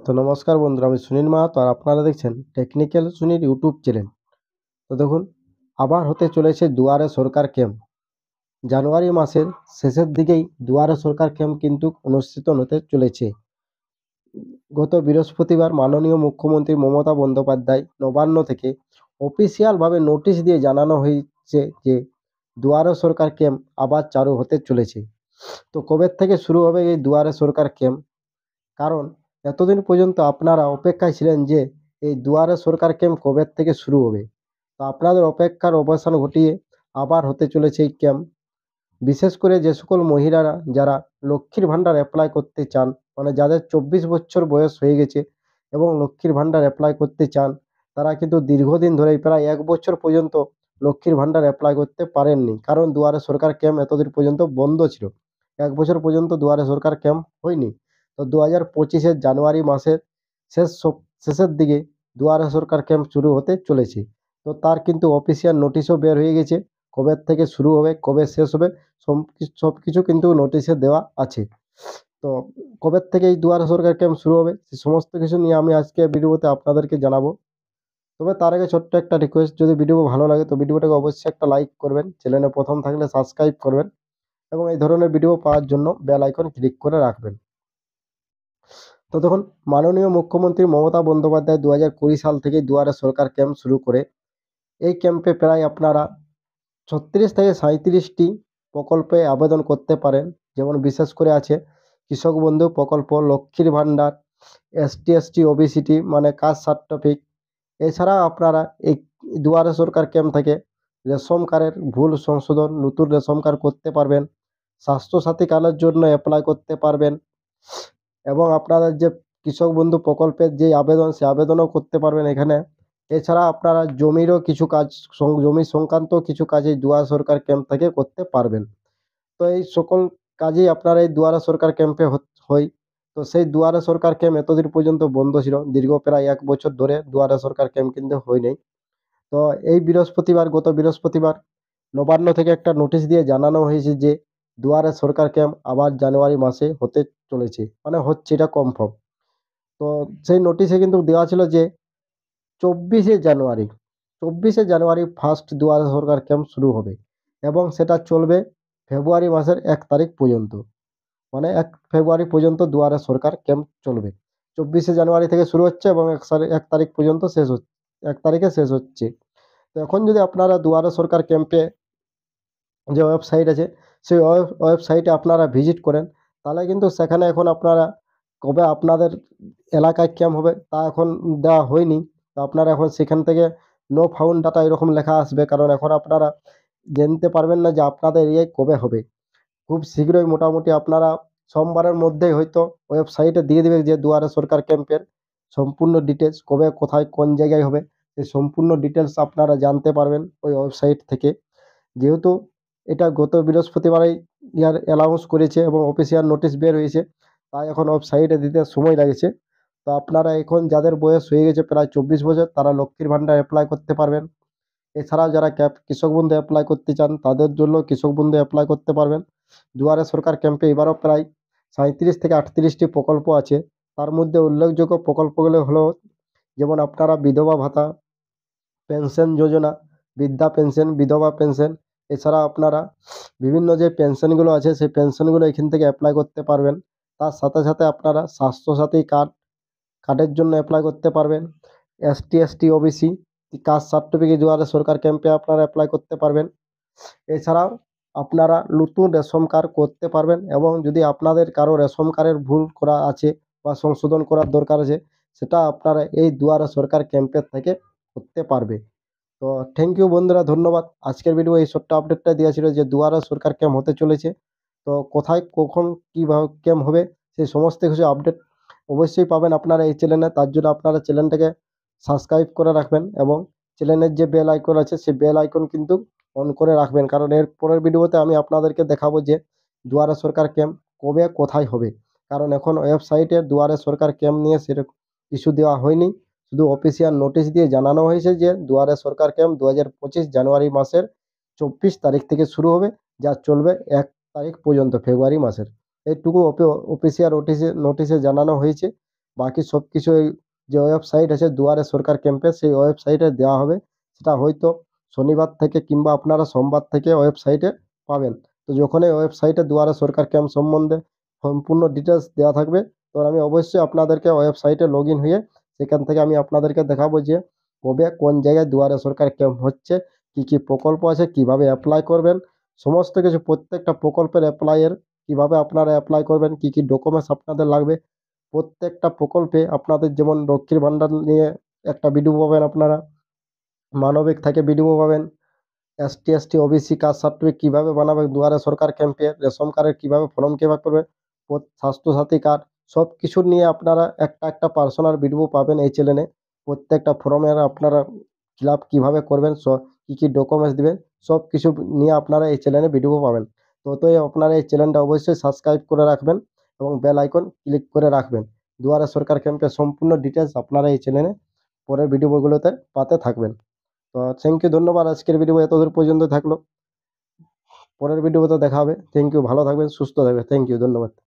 তো নমস্কার বন্ধুরা, আমি সুনীল মাহাতো আর আপনারা দেখছেন টেকনিক্যাল সুনীল ইউটিউব চ্যানেল। তো দেখুন, আবার হতে চলেছে দুয়ারে সরকার ক্যাম্প। জানুয়ারি মাসের শেষের দিকেই দুয়ারে সরকার ক্যাম্প কিন্তু অনুষ্ঠিত হতে চলেছে। গত বৃহস্পতিবার মাননীয় মুখ্যমন্ত্রী মমতা বন্দ্যোপাধ্যায় নবান্ন থেকে অফিসিয়ালভাবে নোটিশ দিয়ে জানানো হয়েছে যে দুয়ারে সরকার ক্যাম্প আবার চালু হতে চলেছে। তো কবে থেকে শুরু হবে এই দুয়ারে সরকার ক্যাম্প? কারণ এতদিন পর্যন্ত আপনারা অপেক্ষায় ছিলেন যে এই দুয়ারে সরকার ক্যাম্প কবে থেকে শুরু হবে। তো আপনাদের অপেক্ষার অবসান ঘটিয়ে আবার হতে চলেছে এই ক্যাম্প। বিশেষ করে যে সকল মহিলারা যারা লক্ষ্মীর ভাণ্ডার অ্যাপ্লাই করতে চান, মানে যাদের 24 বছর বয়স হয়ে গেছে এবং লক্ষ্মীর ভাণ্ডার অ্যাপ্লাই করতে চান, তারা কিন্তু দীর্ঘদিন ধরেই প্রায় 1 বছর পর্যন্ত লক্ষ্মীর ভাণ্ডার অ্যাপ্লাই করতে পারেননি, কারণ দুয়ারে সরকার ক্যাম্প এতদিন পর্যন্ত বন্ধ ছিল। 1 বছর পর্যন্ত দুয়ারে সরকার ক্যাম্প হয়নি। তো 2025-এর জানুয়ারি মাসের শেষের দিকে দুয়ারে সরকার ক্যাম্প শুরু হতে চলেছে। তো তার কিন্তু অফিসিয়াল নোটিশও বের হয়ে গেছে, কবে থেকে শুরু হবে, কবে শেষ হবে, সব কিছু কিন্তু নোটিশে দেওয়া আছে। তো কবে থেকে এই দুয়ারে সরকার ক্যাম্প শুরু হবে সে সমস্ত কিছু নিয়ে আমি আজকে ভিডিওতে আপনাদেরকে জানাবো। তবে তার আগে ছোট্ট একটা রিকোয়েস্ট, যদি ভিডিও ভালো লাগে তো ভিডিওটাকে অবশ্যই একটা লাইক করবেন, চ্যানেলে প্রথম থাকলে সাবস্ক্রাইব করবেন এবং এই ধরনের ভিডিও পাওয়ার জন্য বেল আইকন ক্লিক করে রাখবেন। তো দেখুন, মাননীয় মুখ্যমন্ত্রী মমতা বন্দ্যোপাধ্যায় 2020 সাল থেকে দুয়ারে সরকার ক্যাম্প শুরু করে এই ক্যাম্পে প্রায় আপনারা 36 থেকে 37টি প্রকল্পে আবেদন করতে পারেন। যেমন বিশেষ করে আছে কৃষক বন্ধু প্রকল্প, লক্ষ্মীর ভাণ্ডার, ST/ST OBCT মানে কাস্ট সার্টিফিকেট। এছাড়া আপনারা এই দুয়ারে সরকার ক্যাম্প থেকে রেশন কার্ডের ভুল সংশোধন, নতুন রেশন কার্ড করতে পারবেন, স্বাস্থ্যসাথী কার্ডের জন্য অ্যাপ্লাই করতে পারবেন এবং আপনাদের যে কৃষক বন্ধু প্রকল্পের যে আবেদন, সে আবেদনও করতে পারবেন এখানে। এছাড়া আপনারা জমিরও কিছু কাজ, জমি সংক্রান্ত কিছু কাজ এই দুয়ারে সরকার ক্যাম্প থেকে করতে পারবেন। তো এই সকল কাজই আপনার এই দুয়ারে সরকার ক্যাম্পে হয়। তো সেই দুয়ারে সরকার ক্যাম্প এতদিন পর্যন্ত বন্ধ ছিল, দীর্ঘ প্রায় 1 বছর ধরে দুয়ারে সরকার ক্যাম্প কিন্তু হয়নি। তো এই গত বৃহস্পতিবার নবান্ন থেকে একটা নোটিশ দিয়ে জানানো হয়েছে যে দুয়ারে সরকার ক্যাম্প আবার জানুয়ারি মাসে হতে চলেছে, মানে হচ্ছে, এটা কনফার্ম। তো সেই নোটিশে কিন্তু দেওয়া ছিল যে 24শে জানুয়ারি 24শে জানুয়ারি ফার্স্ট দুয়ারে সরকার ক্যাম্প শুরু হবে এবং সেটা চলবে ফেব্রুয়ারি মাসের 1 তারিখ পর্যন্ত। মানে 1 ফেব্রুয়ারি পর্যন্ত দুয়ারে সরকার ক্যাম্প চলবে। 24শে জানুয়ারি থেকে শুরু হচ্ছে এবং 1 তারিখ পর্যন্ত শেষ হচ্ছে, 1 তারিখে শেষ হচ্ছে। তো এখন যদি আপনারা দুয়ারে সরকার ক্যাম্পে যে ওয়েবসাইট আছে, সেই ওয়েবসাইটে আপনারা ভিজিট করেন, তাহলে কিন্তু সেখানে এখন আপনারা কবে আপনাদের এলাকায় ক্যাম্প হবে তা এখন দেওয়া হয়নি। তো আপনারা এখন সেখান থেকে নো ফাউন্ড ডাটা এরকম লেখা আসবে, কারণ এখন আপনারা জানতে পারবেন না যে আপনাদের এরিয়ায় কবে হবে। খুব শীঘ্রই মোটামুটি আপনারা সোমবারের মধ্যেই হয়তো ওয়েবসাইটে দিয়ে দেবে যে দুয়ারে সরকার ক্যাম্পের সম্পূর্ণ ডিটেলস, কবে কোথায় কোন জায়গায় হবে সেই সম্পূর্ণ ডিটেলস আপনারা জানতে পারবেন ওই ওয়েবসাইট থেকে। যেহেতু এটা গত বৃহস্পতিবারেই অ্যানাউন্স করেছে এবং অফিসিয়াল নোটিশ বের হয়েছে, তাই এখন ওয়েবসাইটে দিতে সময় লাগছে। তো আপনারা এখন যাদের বয়স হয়ে গেছে প্রায় 24 বছর, তারা লক্ষ্মীর ভাণ্ডার অ্যাপ্লাই করতে পারবেন। এছাড়াও যারা কৃষক বন্ধু অ্যাপ্লাই করতে চান, তাদের জন্য কৃষক বন্ধু অ্যাপ্লাই করতে পারবেন। দুয়ারে সরকার ক্যাম্পে এবারও প্রায় 37 থেকে 38টি প্রকল্প আছে। তার মধ্যে উল্লেখযোগ্য প্রকল্পগুলো হলো, যেমন আপনারা বিধবা ভাতা, পেনশন যোজনা, বৃদ্ধা পেনশন, বিধবা পেনশন। এছাড়া আপনারা বিভিন্ন যে পেনশনগুলো আছে সেই পেনশনগুলো এখান থেকে অ্যাপ্লাই করতে পারবেন। তার সাথে সাথে আপনারা স্বাস্থ্যসাথী কার্ডের জন্য অ্যাপ্লাই করতে পারবেন। ST/ST OBC কাস্ট সার্টিফিকেট দুয়ারে সরকার ক্যাম্পে আপনারা অ্যাপ্লাই করতে পারবেন। এছাড়াও আপনারা নতুন রেশন কার্ড করতে পারবেন এবং যদি আপনাদের কারো রেশন কার্ডের ভুল করা আছে বা সংশোধন করার দরকার আছে, সেটা আপনারা এই দুয়ারে সরকার ক্যাম্পের থেকে করতে পারবে। তো থ্যাংক ইউ বন্ধুরা, ধন্যবাদ। আজকের ভিডিও এই ছোট্ট আপডেটটা দেওয়া ছিল যে দুয়ারে সরকার ক্যাম্প হতে চলেছে। তো কোথায়, কখন, কীভাবে ক্যাম্প হবে সেই সমস্ত কিছু আপডেট অবশ্যই পাবেন আপনারা এই চ্যানেলে। তার জন্য আপনারা চ্যানেলটাকে সাবস্ক্রাইব করে রাখবেন এবং চ্যানেলের যে বেল আইকন আছে সেই বেল আইকন কিন্তু অন করে রাখবেন, কারণ এর পরের ভিডিওতে আমি আপনাদেরকে দেখাবো যে দুয়ারে সরকার ক্যাম্প কবে কোথায় হবে। কারণ এখন ওয়েবসাইটে দুয়ারে সরকার ক্যাম্প নিয়ে সেরকম কিছু দেওয়া হয়নি, শুধু অফিসিয়াল নোটিশ দিয়ে জানানো হয়েছে যে দুয়ারে সরকার ক্যাম্প 2025 জানুয়ারি মাসের 24 তারিখ থেকে শুরু হবে, যা চলবে 1 তারিখ পর্যন্ত ফেব্রুয়ারি মাসের। এইটুকু অফিসিয়াল নোটিশে জানানো হয়েছে। বাকি সব কিছু এই যে ওয়েবসাইট আছে দুয়ারে সরকার ক্যাম্পে, সেই ওয়েবসাইটে দেওয়া হবে। সেটা হয়তো শনিবার থেকে কিংবা আপনারা সোমবার থেকে ওয়েবসাইটে পাবেন। তো যখন এই ওয়েবসাইটে দুয়ারে সরকার ক্যাম্প সম্বন্ধে সম্পূর্ণ ডিটেলস দেওয়া থাকবে, তো আমি অবশ্যই আপনাদেরকে ওয়েবসাইটে লগ ইন হয়ে সেখান থেকে আমি আপনাদেরকে দেখাবো যে কবে কোন জায়গায় দুয়ারে সরকার ক্যাম্প হচ্ছে, কী কী প্রকল্প আছে, কিভাবে অ্যাপ্লাই করবেন, সমস্ত কিছু প্রত্যেকটা প্রকল্পের অ্যাপ্লাইয়ের কিভাবে আপনারা অ্যাপ্লাই করবেন, কী কী ডকুমেন্টস আপনাদের লাগবে, প্রত্যেকটা প্রকল্পে আপনাদের যেমন লক্ষ্মীর ভাণ্ডার নিয়ে একটা ভিডিও পাবেন, আপনারা মানবিক থেকে ভিডিও পাবেন, ST ST OBC caste certificate কীভাবে বানাবে দুয়ারে সরকার ক্যাম্পে, রেশন কার্ডের কীভাবে ফর্ম ফিল আপ করবে, স্বাস্থ্যসাথী কার্ড, সব কিছু নিয়ে আপনারা একটা একটা পার্সোনাল ভিডিও পাবেন এই চ্যানেলে। প্রত্যেকটা ফর্মের আপনারা ফিল আপ কীভাবে করবেন, কী কী ডকুমেন্টস দিবেন, সব কিছু নিয়ে আপনারা এই চ্যানেলে ভিডিও পাবেন। তো অতএব আপনারা এই চ্যানেলটা অবশ্যই সাবস্ক্রাইব করে রাখবেন এবং বেল আইকন ক্লিক করে রাখবেন। দুয়ারে সরকার ক্যাম্পের সম্পূর্ণ ডিটেলস আপনারা এই চ্যানেলে পরের ভিডিওগুলোতে পাতে থাকবেন। তো থ্যাংক ইউ, ধন্যবাদ। আজকের ভিডিও এতদূর পর্যন্ত থাকলো। পরের ভিডিওতে দেখা হবে। থ্যাংক ইউ, ভালো থাকবেন, সুস্থ থাকবেন। থ্যাংক ইউ, ধন্যবাদ।